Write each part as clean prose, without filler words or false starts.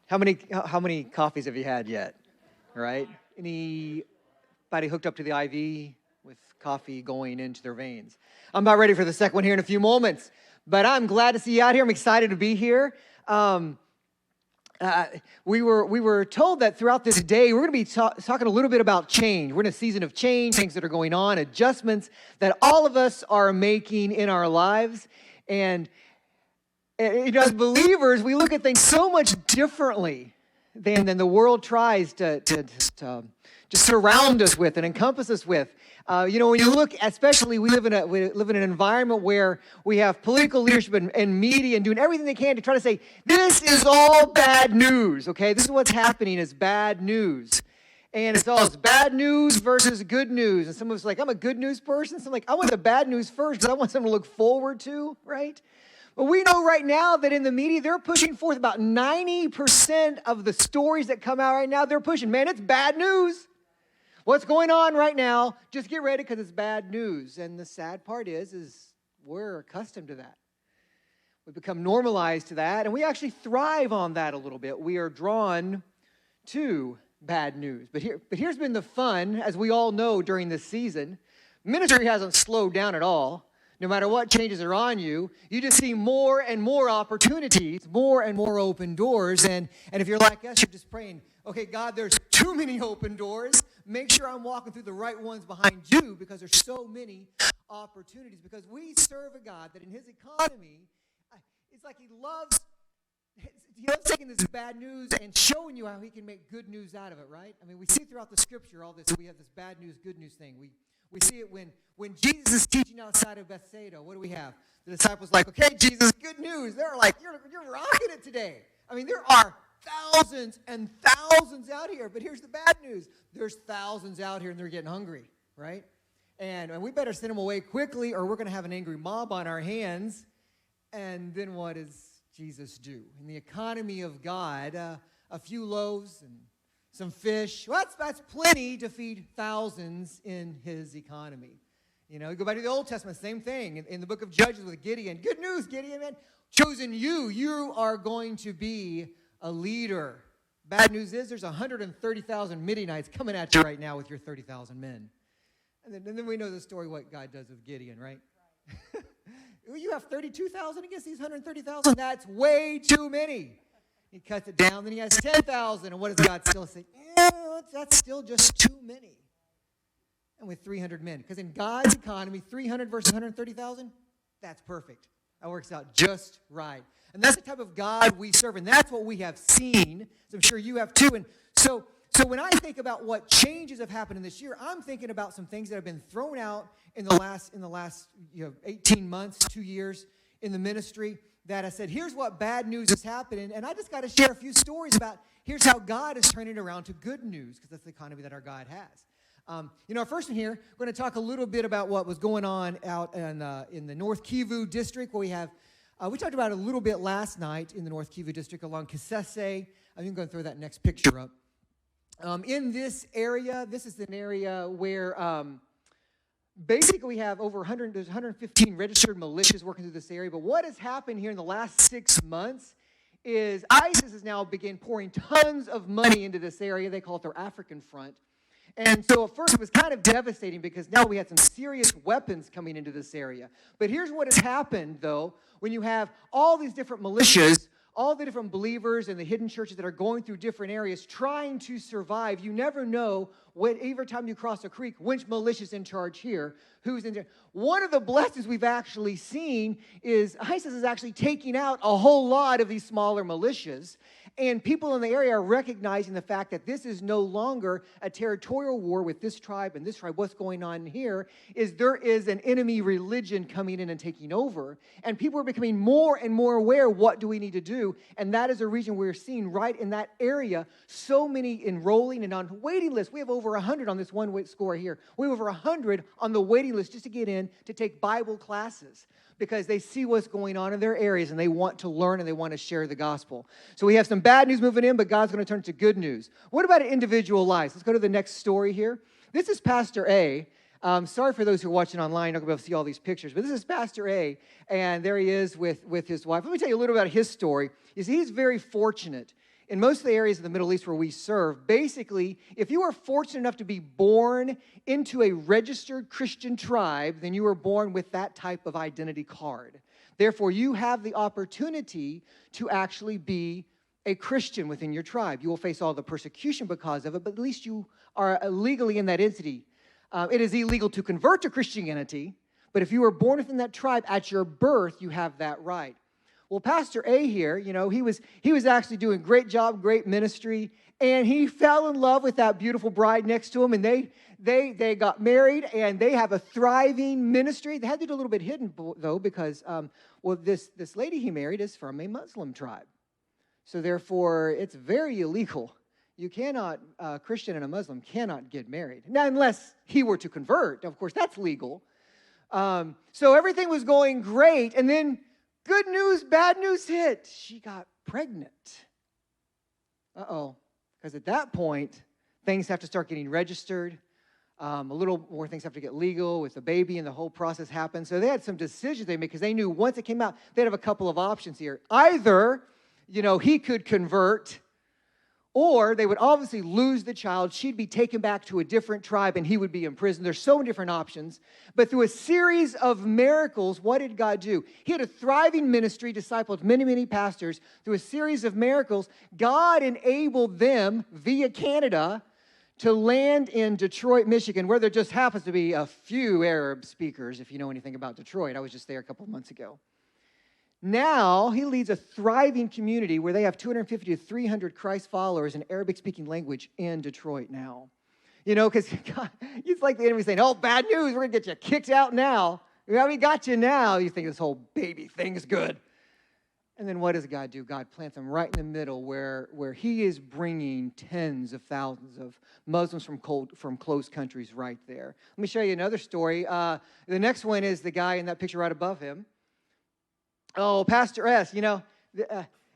How many coffees have you had yet? Right? Anybody hooked up to the IV with coffee going into their veins? I'm about ready for the second one here in a few moments, but I'm glad to see you out here. I'm excited to be here. We were told that throughout this day, we're going to be talking a little bit about change. We're in a season of change, things that are going on, adjustments that all of us are making in our lives. And as believers, we look at things so much differently than the world tries to just surround us with and encompass us with. When you look, especially we live in an environment where we have political leadership and media and doing everything they can to try to say, this is all bad news, okay? This is what's happening is bad news. And it's bad news versus good news. And some of us are like, I'm a good news person. So I'm like, I want the bad news first because I want something to look forward to, right? But we know right now that in the media, they're pushing forth about 90% of the stories that come out right now. They're pushing, man, it's bad news. What's going on right now, just get ready because it's bad news. And the sad part is we're accustomed to that. We become normalized to that, and we actually thrive on that a little bit. We are drawn to bad news. But here's been the fun, as we all know during this season. Ministry hasn't slowed down at all. No matter what changes are on you, you just see more and more opportunities, more and more open doors. And if you're like us, you're just praying, okay, God, there's too many open doors. Make sure I'm walking through the right ones behind you because there's so many opportunities. Because we serve a God that in his economy, it's like he loves taking this bad news and showing you how he can make good news out of it, right? I mean, we see throughout the scripture all this, we have this bad news, good news thing. We see it when Jesus is teaching outside of Bethsaida. What do we have? The disciples like, okay, Jesus, good news. They're like, you're rocking it today. I mean, there are thousands and thousands out here. But here's the bad news. There's thousands out here, and they're getting hungry, right? And we better send them away quickly, or we're going to have an angry mob on our hands. And then what does Jesus do? In the economy of God, a few loaves and some fish. Well, that's plenty to feed thousands in his economy. You go back to the Old Testament, same thing. In the book of Judges with Gideon. Good news, Gideon, man. Chosen you. You are going to be a leader. Bad news is there's 130,000 Midianites coming at you right now with your 30,000 men. And then we know the story, what God does with Gideon, right? You have 32,000 against these 130,000? That's way too many. He cuts it down, then he has 10,000. And what does God still say? That's still just too many. And with 300 men. Because in God's economy, 300 versus 130,000, that's perfect. That works out just right. And that's the type of God we serve. And that's what we have seen. So I'm sure you have too. And so when I think about what changes have happened in this year, I'm thinking about some things that have been thrown out in the last 18 months, 2 years in the ministry, that I said, here's what bad news is happening, and I just got to share a few stories about here's how God is turning it around to good news, because that's the economy that our God has. Our first one here, we're going to talk a little bit about what was going on out in the North Kivu district, where we have, we talked about it a little bit last night in the North Kivu district along Kisese. I'm going to throw that next picture up. In this area, this is an area where basically we have there's 115 registered militias working through this area. But what has happened here in the last 6 months is ISIS has now begun pouring tons of money into this area. They call it their African front. And so at first it was kind of devastating because now we had some serious weapons coming into this area. But here's what has happened, though, when you have all these different militias, all the different believers and the hidden churches that are going through different areas trying to survive. You never know every time you cross a creek, which militia's in charge here, who's in charge. One of the blessings we've actually seen is ISIS is actually taking out a whole lot of these smaller militias. And people in the area are recognizing the fact that this is no longer a territorial war with this tribe and this tribe. What's going on here is there is an enemy religion coming in and taking over. And people are becoming more and more aware, what do we need to do? And that is a reason we're seeing right in that area so many enrolling and on waiting lists. We have over 100 on this one score here. We have over 100 on the waiting list just to get in to take Bible classes, because they see what's going on in their areas and they want to learn and they want to share the gospel. So we have some bad news moving in, but God's going to turn it to good news. What about individual lives? Let's go to the next story here. This is Pastor A. Sorry for those who are watching online, not going to be able to see all these pictures, but this is Pastor A, and there he is with his wife. Let me tell you a little about his story. You see, he's very fortunate in most of the areas of the Middle East where we serve, basically, if you are fortunate enough to be born into a registered Christian tribe, then you were born with that type of identity card. Therefore, you have the opportunity to actually be a Christian within your tribe. You will face all the persecution because of it, but at least you are legally in that entity. It is illegal to convert to Christianity, but if you were born within that tribe at your birth, you have that right. Well, Pastor A here, he was actually doing a great job, great ministry, and he fell in love with that beautiful bride next to him, and they got married, and they have a thriving ministry. They had to do a little bit hidden, though, because, this lady he married is from a Muslim tribe. So therefore, it's very illegal. You cannot, a Christian and a Muslim cannot get married. Now, unless he were to convert. Of course, that's legal. So everything was going great, and then good news, bad news hit. She got pregnant. Uh-oh. Because at that point, things have to start getting registered. A little more things have to get legal with the baby, and the whole process happens. So they had some decisions they made because they knew once it came out, they'd have a couple of options here. Either, he could convert, or they would obviously lose the child. She'd be taken back to a different tribe, and he would be in prison. There's so many different options. But through a series of miracles, what did God do? He had a thriving ministry, discipled many, many pastors. Through a series of miracles, God enabled them, via Canada, to land in Detroit, Michigan, where there just happens to be a few Arab speakers, if you know anything about Detroit. I was just there a couple of months ago. Now, he leads a thriving community where they have 250 to 300 Christ followers in Arabic-speaking language in Detroit now. Because it's like the enemy saying, oh, bad news, we're going to get you kicked out now. We got you now. You think this whole baby thing is good. And then what does God do? God plants them right in the middle where he is bringing tens of thousands of Muslims from closed countries right there. Let me show you another story. The next one is the guy in that picture right above him. Oh, Pastor S,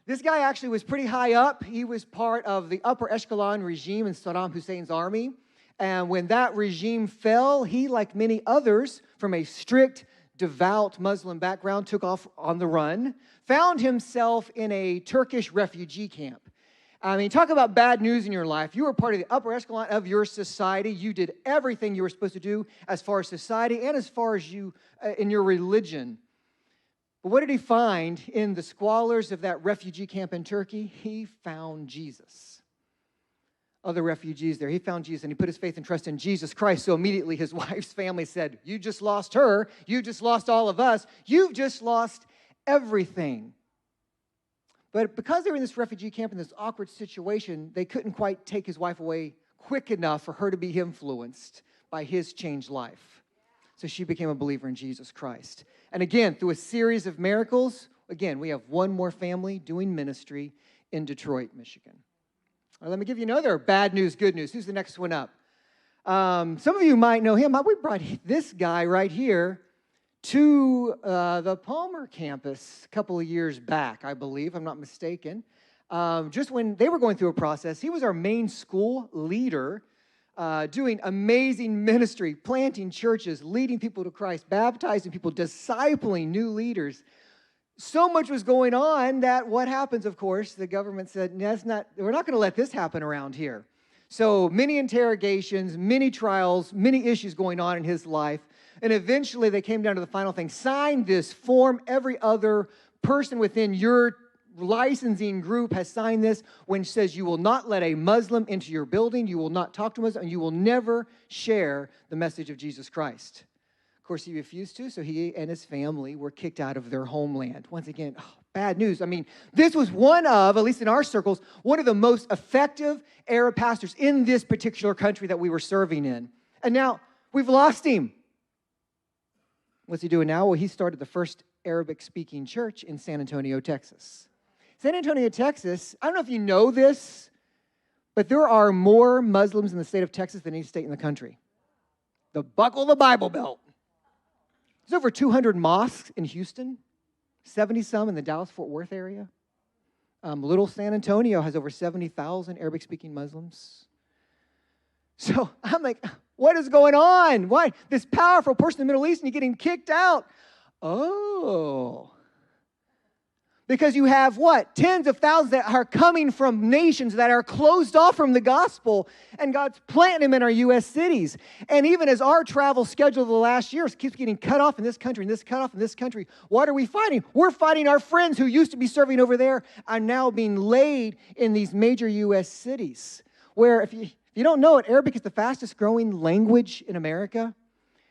this guy actually was pretty high up. He was part of the upper echelon regime in Saddam Hussein's army. And when that regime fell, he, like many others from a strict, devout Muslim background, took off on the run, found himself in a Turkish refugee camp. I mean, talk about bad news in your life. You were part of the upper echelon of your society. You did everything you were supposed to do as far as society and as far as you in your religion. But what did he find in the squalors of that refugee camp in Turkey? He found Jesus. Other refugees there, he found Jesus, and he put his faith and trust in Jesus Christ. So immediately his wife's family said, you just lost her. You just lost all of us. You've just lost everything. But because they were in this refugee camp in this awkward situation, they couldn't quite take his wife away quick enough for her to be influenced by his changed life. So she became a believer in Jesus Christ. And again, through a series of miracles, again, we have one more family doing ministry in Detroit, Michigan. Let me give you another bad news, good news. Who's the next one up? Some of you might know him. We brought this guy right here to the Palmer campus a couple of years back, I believe, if I'm not mistaken. Just when they were going through a process, he was our main school leader, doing amazing ministry, planting churches, leading people to Christ, baptizing people, discipling new leaders. So much was going on that what happens, of course, the government said, we're not going to let this happen around here. So many interrogations, many trials, many issues going on in his life. And eventually they came down to the final thing. Sign this form. Every other person within your licensing group has signed this, which says you will not let a Muslim into your building, you will not talk to a Muslim, and you will never share the message of Jesus Christ. Of course, he refused to, so he and his family were kicked out of their homeland. Once again, bad news. I mean, this was one of, at least in our circles, one of the most effective Arab pastors in this particular country that we were serving in. And now we've lost him. What's he doing now? Well, he started the first Arabic-speaking church in San Antonio, Texas. San Antonio, Texas, I don't know if you know this, but there are more Muslims in the state of Texas than any state in the country. Buckle the Bible Belt. There's over 200 mosques in Houston, 70-some in the Dallas-Fort Worth area. Little San Antonio has over 70,000 Arabic-speaking Muslims. So I'm like, what is going on? Why? This powerful person in the Middle East and you're getting kicked out. Oh. Because you have what? Tens of thousands that are coming from nations that are closed off from the gospel, and God's planting them in our U.S. cities. And even as our travel schedule the last years keeps getting cut off in this country, and this cut off in this country, what are we fighting? We're fighting our friends who used to be serving over there are now being laid in these major U.S. cities. Where, if you don't know it, Arabic is the fastest growing language in America.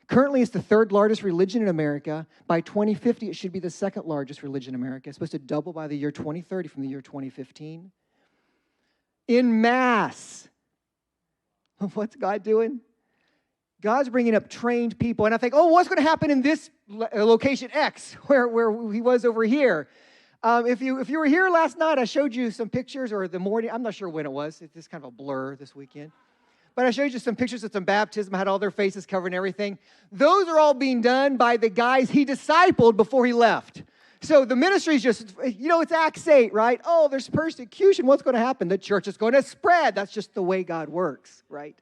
Currently, it's the third largest religion in America. By 2050, it should be the second largest religion in America. It's supposed to double by the year 2030 from the year 2015. In mass. What's God doing? God's bringing up trained people. And I think, what's going to happen in this location X, where he was over here? If you were here last night, I showed you some pictures, or the morning. I'm not sure when it was. It's just kind of a blur this weekend. But I showed you some pictures of some baptism. I had all their faces covered and everything. Those are all being done by the guys he discipled before he left. So the ministry is just, it's Acts 8, right? Oh, there's persecution. What's going to happen? The church is going to spread. That's just the way God works, right?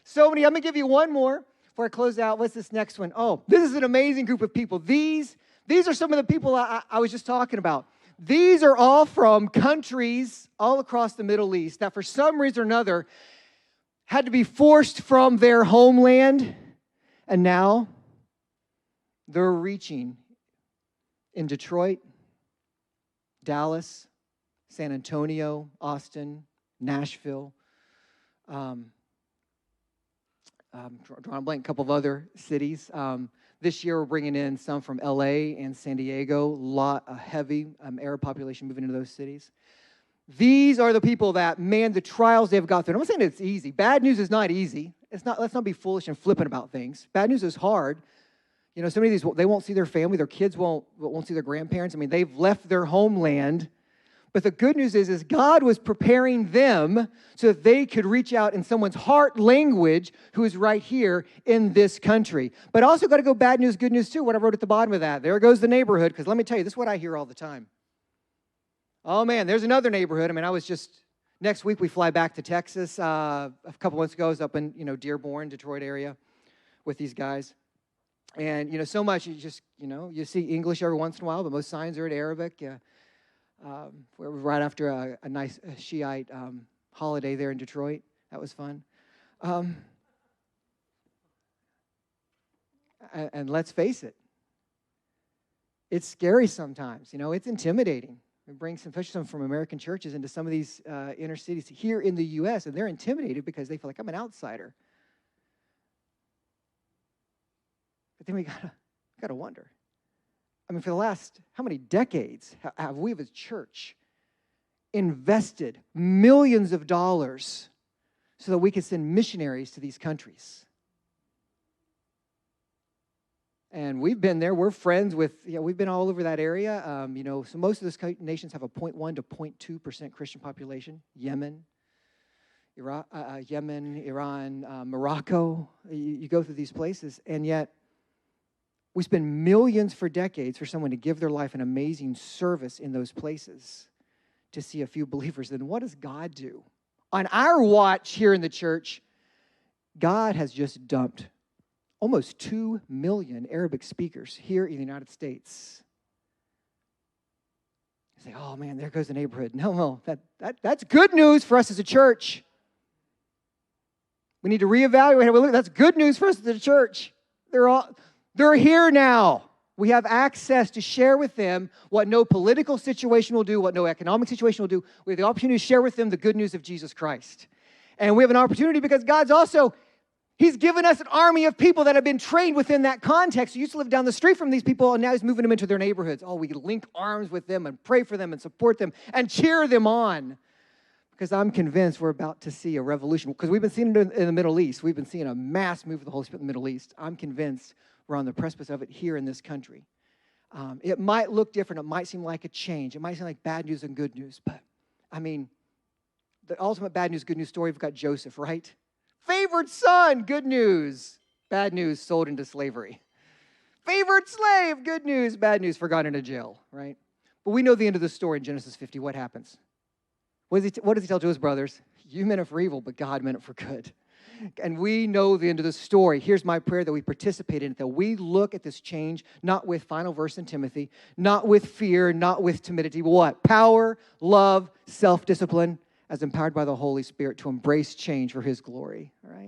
So many. I'm going to give you one more before I close out. What's this next one? Oh, this is an amazing group of people. These are some of the people I was just talking about. These are all from countries all across the Middle East that for some reason or another had to be forced from their homeland, and now they're reaching in Detroit, Dallas, San Antonio, Austin, Nashville, drawing a blank, a couple of other cities. This year we're bringing in some from LA and San Diego, a heavy Arab population moving into those cities. These are the people that, man, the trials they've got through. I'm not saying it's easy. Bad news is not easy. Let's not be foolish and flippant about things. Bad news is hard. So many of these, they won't see their family. Their kids won't see their grandparents. I mean, they've left their homeland. But the good news is God was preparing them so that they could reach out in someone's heart language who is right here in this country. But also got to go bad news, good news too, what I wrote at the bottom of that. There goes the neighborhood, because let me tell you, this is what I hear all the time. Oh, man, there's another neighborhood. I mean, next week we fly back to Texas. A couple months ago, I was up in, Dearborn, Detroit area with these guys. And, so much, you see English every once in a while, but most signs are in Arabic. We're right after a nice Shiite holiday there in Detroit. That was fun. And let's face it, it's scary sometimes. It's intimidating. We bring especially some from American churches into some of these inner cities here in the U.S., and they're intimidated because they feel like I'm an outsider. But then we gotta wonder. I mean, for the last, how many decades have we as a church invested millions of dollars so that we could send missionaries to these countries? And we've been there. We're friends with, we've been all over that area. So most of those nations have a 0.1 to 0.2% Christian population. Yemen, Iran, Morocco. You go through these places, and yet we spend millions for decades for someone to give their life an amazing service in those places to see a few believers. Then what does God do? On our watch here in the church, God has just dumped almost 2 million Arabic speakers here in the United States. You say, oh man, there goes the neighborhood. No, that's good news for us as a church. We need to reevaluate. That's good news for us as a church. They're here now. We have access to share with them what no political situation will do, what no economic situation will do. We have the opportunity to share with them the good news of Jesus Christ. And we have an opportunity because He's given us an army of people that have been trained within that context. Who used to live down the street from these people, and now He's moving them into their neighborhoods. Oh, we can link arms with them and pray for them and support them and cheer them on. Because I'm convinced we're about to see a revolution. Because we've been seeing it in the Middle East. We've been seeing a mass move of the Holy Spirit in the Middle East. I'm convinced we're on the precipice of it here in this country. It might look different. It might seem like a change. It might seem like bad news and good news. But, the ultimate bad news, good news story, we've got Joseph, right? Favored son, good news. Bad news, sold into slavery. Favored slave, good news. Bad news, forgotten into jail, right? But we know the end of the story in Genesis 50. What happens? What does he tell to his brothers? You meant it for evil, but God meant it for good. And we know the end of the story. Here's my prayer that we participate in it, that we look at this change, not with final verse in Timothy, not with fear, not with timidity, but what? Power, love, self-discipline, as empowered by the Holy Spirit to embrace change for His glory. All right?